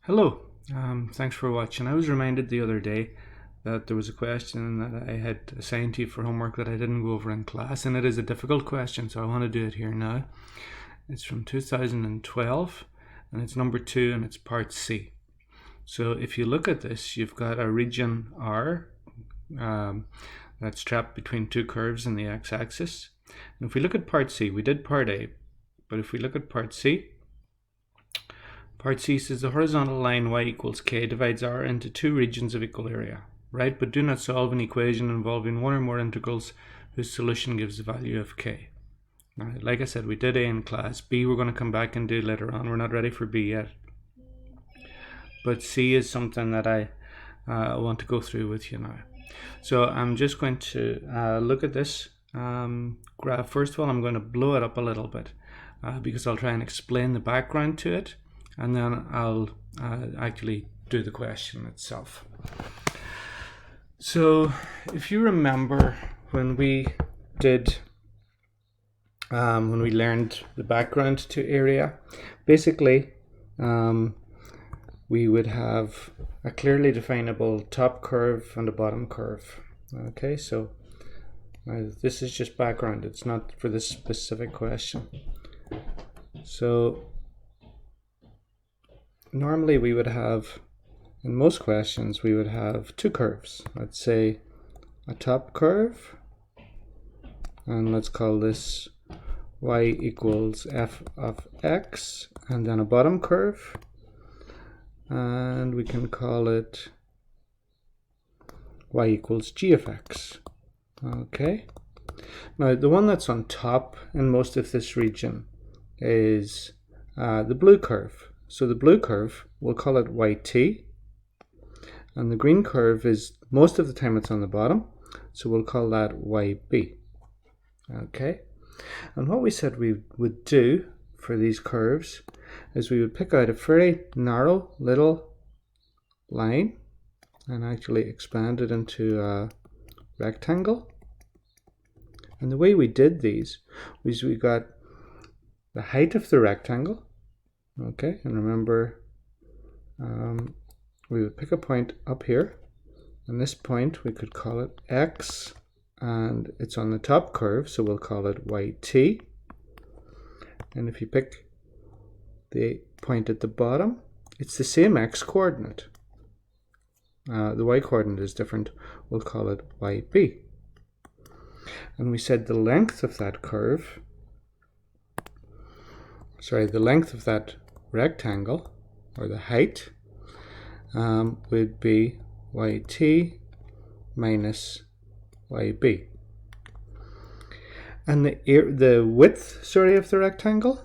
Hello, thanks for watching. I was reminded the other day that there was a question that I had assigned to you for homework that I didn't go over in class, and it is a difficult question, so I want to do it here now. It's from 2012, and it's number 2, and it's part C. So if you look at this, you've got a region R that's trapped between two curves in the x-axis. And if we look at part C, we did part A, but if we look at part C, part C says the horizontal line y equals k divides R into two regions of equal area. Right, but do not solve an equation involving one or more integrals whose solution gives the value of k. Now, like I said, we did A in class. B we're going to come back and do later on. We're not ready for B yet. But C is something that I want to go through with you now. So I'm just going to look at this graph. First of all, I'm going to blow it up a little bit because I'll try and explain the background to it, and then I'll actually do the question itself. So if you remember when we did when we learned the background to area, basically we would have a clearly definable top curve and a bottom curve. Okay, so this is just background, it's not for this specific question. So normally we would have, in most questions, we would have two curves. Let's say a top curve, and let's call this y equals f of x, and then a bottom curve, and we can call it y equals g of x. Okay, now the one that's on top in most of this region is the blue curve. So the blue curve, we'll call it yt, and the green curve is, most of the time it's on the bottom, so we'll call that yb. Okay, and what we said we would do for these curves is we would pick out a very narrow little line and actually expand it into a rectangle. And the way we did these was we got the height of the rectangle. Okay, and remember, we would pick a point up here, and this point we could call it x, and it's on the top curve, so we'll call it yt. And if you pick the point at the bottom, it's the same x coordinate. The y coordinate is different, we'll call it yb. And we said the length of that curve, the length of that rectangle, or the height, would be yt minus yb. And the width, of the rectangle,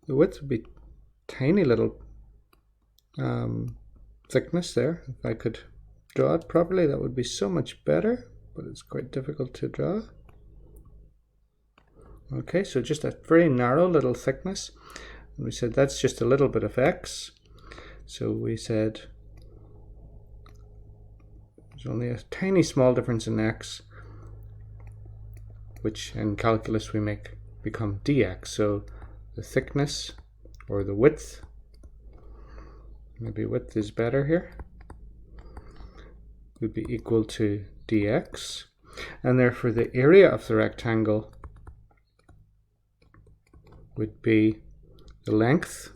the width would be tiny little thickness there. If I could draw it properly, that would be so much better, but it's quite difficult to draw. Okay, so just a very narrow little thickness. And we said that's just a little bit of x. So we said there's only a tiny small difference in x, which in calculus we make become dx. So the thickness, or the width, maybe width is better here, would be equal to dx. And therefore the area of the rectangle would be the length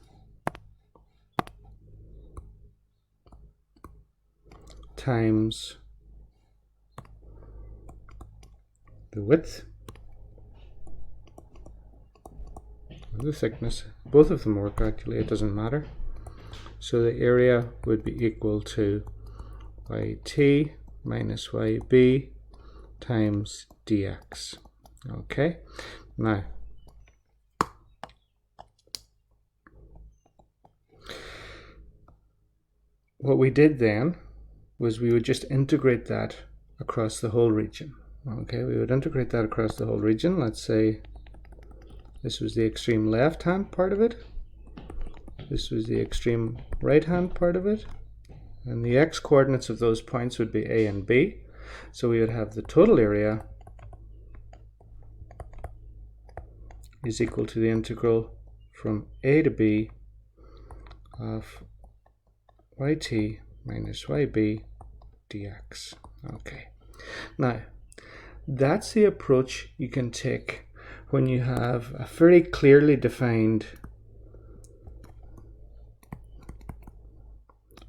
times the width, or the thickness. Both of them work actually, it doesn't matter. So the area would be equal to yt minus yb times dx. Okay, now what we did then was we would just integrate that across the whole region. Okay, we would integrate that across the whole region. Let's say this was the extreme left hand part of it, this was the extreme right hand part of it, and the x coordinates of those points would be a and b. So we would have the total area is equal to the integral from a to b of yt minus yb dx. Okay, now that's the approach you can take when you have a very clearly defined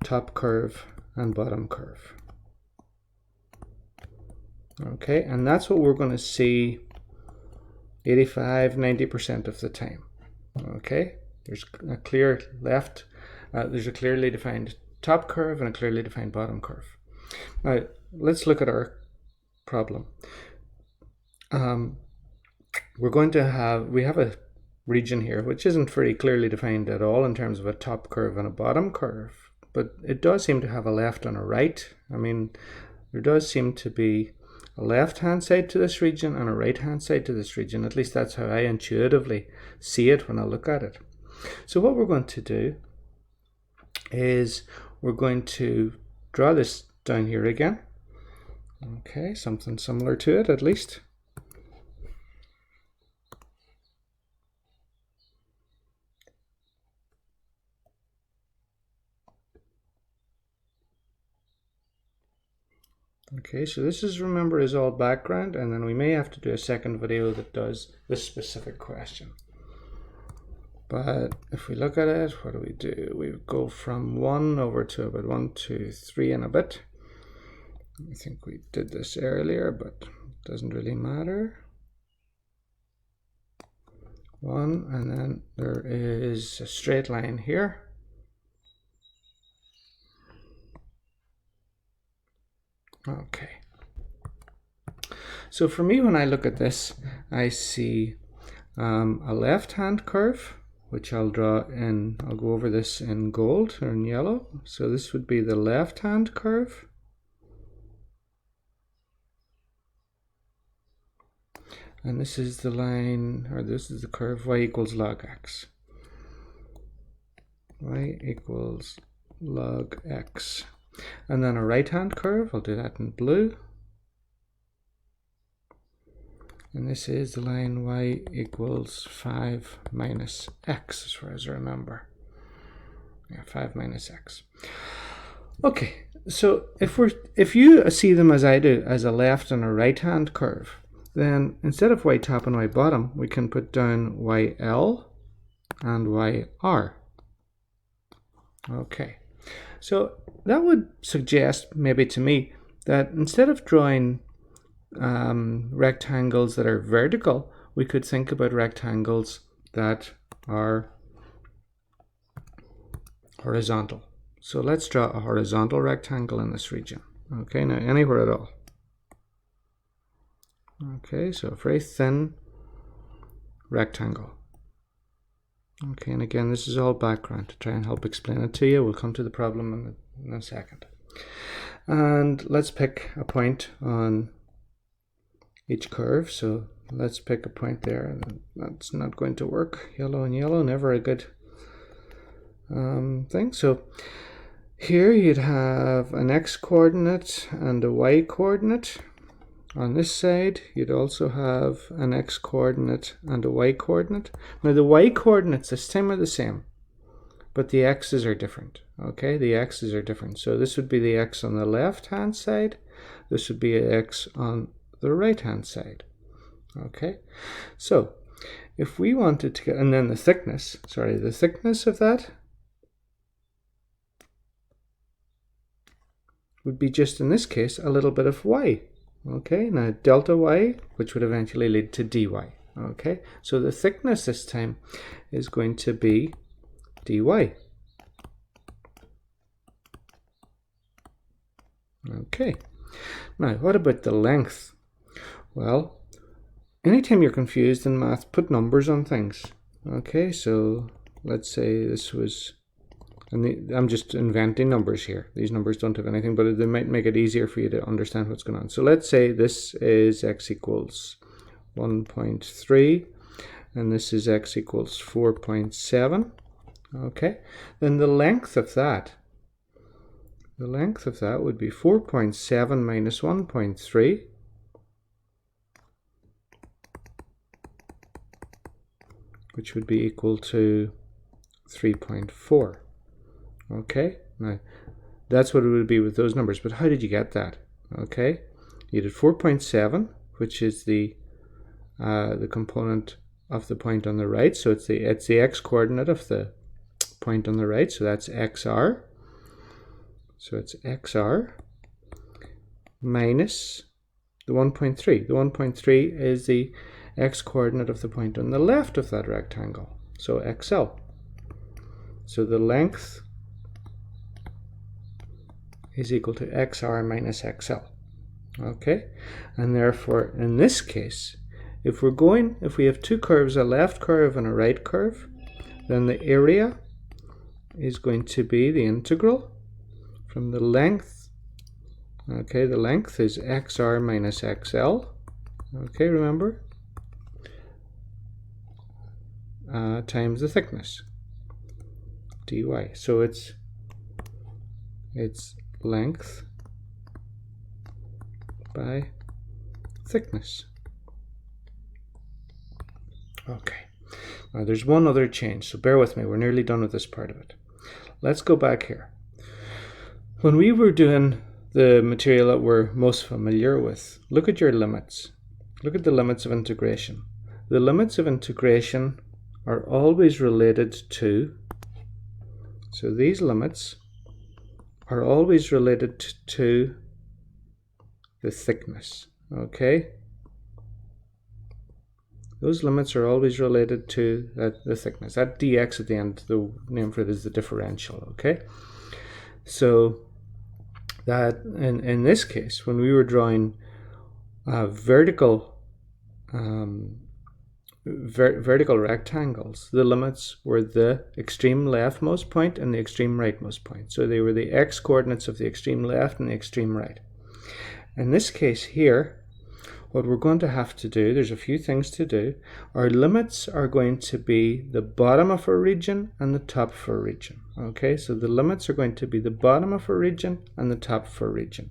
top curve and bottom curve. Okay, and that's what we're going to see 85–90% of the time. Okay, there's a clear left, there's a clearly defined top curve and a clearly defined bottom curve. Now let's look at our problem. We have a region here which isn't very clearly defined at all in terms of a top curve and a bottom curve, but it does seem to have a left and a right. I mean, there does seem to be a left hand side to this region and a right hand side to this region. At least that's how I intuitively see it when I look at it. So what we're going to do is we're going to draw this down here again. Okay, something similar to it at least. Okay, so this is, remember, is all background, and then we may have to do a second video that does this specific question. But if we look at it, what do? We go from 1 over to about 1, 2, 3 and a bit. I think we did this earlier, but it doesn't really matter. 1, and then there is a straight line here. Okay. So for me, when I look at this, I see a left-hand curve, which I'll draw in, I'll go over this in gold or in yellow. So this would be the left-hand curve. And this is the line, or this is the curve y equals log x. Y equals log x. And then a right-hand curve, I'll do that in blue. And this is the line y equals 5 minus x, as far as I remember. Yeah, 5 minus x. Okay, so if you see them as I do, as a left and a right-hand curve, then instead of y top and y bottom, we can put down yl and yr. Okay, so that would suggest maybe to me that instead of drawing rectangles that are vertical, we could think about rectangles that are horizontal. So let's draw a horizontal rectangle in this region. Okay, now anywhere at all. Okay, so a very thin rectangle. Okay, and again, this is all background to try and help explain it to you. We'll come to the problem in a second. And let's pick a point on each curve. So let's pick a point there. That's not going to work. Yellow and yellow, never a good thing. So here you'd have an x coordinate and a y coordinate. On this side, you'd also have an x coordinate and a y coordinate. Now the y coordinates this time are the same, but the x's are different. Okay, the x's are different. So this would be the x on the left hand side. This would be an x on the right hand side. Okay, so if we wanted to get, and then the thickness of that would be just in this case a little bit of y. Okay, now delta y, which would eventually lead to dy. Okay, so the thickness this time is going to be dy. Okay, now what about the length? Well, anytime you're confused in math, put numbers on things. Okay, so let's say this was, and I'm just inventing numbers here. These numbers don't have anything, but they might make it easier for you to understand what's going on. So let's say this is x equals 1.3, and this is x equals 4.7. Okay, then the length of that would be 4.7 minus 1.3. Which would be equal to 3.4. Okay, now that's what it would be with those numbers. But how did you get that? Okay, you did 4.7, which is the component of the point on the right. So it's the x coordinate of the point on the right. So that's xr. So it's xr minus the 1.3. The 1.3 is the x coordinate of the point on the left of that rectangle. So xl. So the length is equal to xr minus xl. Okay, and therefore in this case, if we have two curves, a left curve and a right curve, then the area is going to be the integral from the length. Okay, the length is xr minus xl. Okay, remember, times the thickness, dy. So it's length by thickness. Okay, now there's one other change, so bear with me, we're nearly done with this part of it. Let's go back here. When we were doing the material that we're most familiar with, look at your limits. Look at the limits of integration. The limits of integration are always related to, so these limits are always related to the thickness. Okay, those limits are always related to the thickness. That dx at the end, the name for it is the differential. Okay, so that in this case, when we were drawing vertical rectangles, the limits were the extreme leftmost point and the extreme rightmost point. So they were the x coordinates of the extreme left and the extreme right. In this case here, what we're going to have to do, there's a few things to do. Our limits are going to be the bottom of a region and the top of a region. Okay, so the limits are going to be the bottom of a region and the top of a region.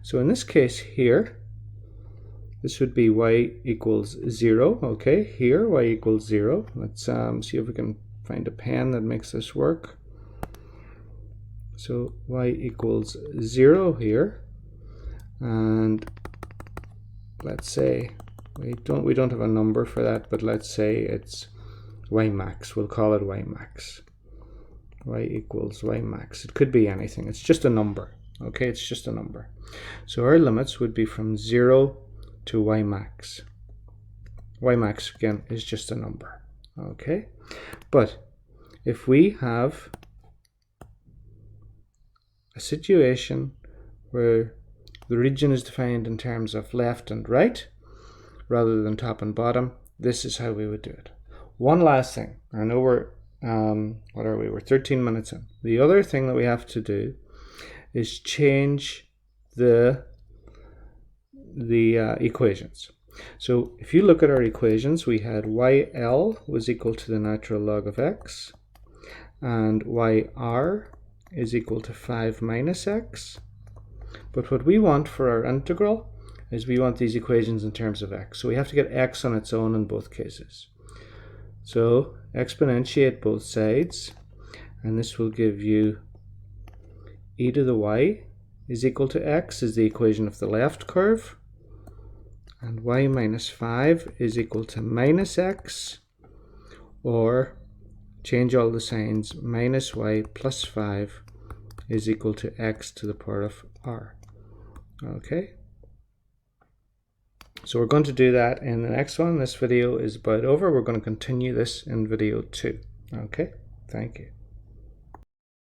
So in this case here, this would be y equals 0. Okay, here y equals 0. Let's see if we can find a pen that makes this work. So y equals 0 here, and let's say we don't have a number for that, but let's say it's y max. We'll call it y max. Y equals y max. It could be anything. It's just a number. Okay, it's just a number. So our limits would be from 0 to y max. Y max again is just a number. Okay, but if we have a situation where the region is defined in terms of left and right rather than top and bottom, this is how we would do it. One last thing. I know we're what are we? We're 13 minutes in. The other thing that we have to do is change the equations. So if you look at our equations, we had YL was equal to the natural log of x, and YR is equal to 5 minus x. But what we want for our integral is we want these equations in terms of x. So we have to get x on its own in both cases. So exponentiate both sides, and this will give you e to the y is equal to x is the equation of the left curve, and y minus 5 is equal to minus x, or change all the signs, minus y plus 5 is equal to x to the power of r. Okay, so we're going to do that in the next one. This video is about over. We're going to continue this in video 2. Okay, thank you.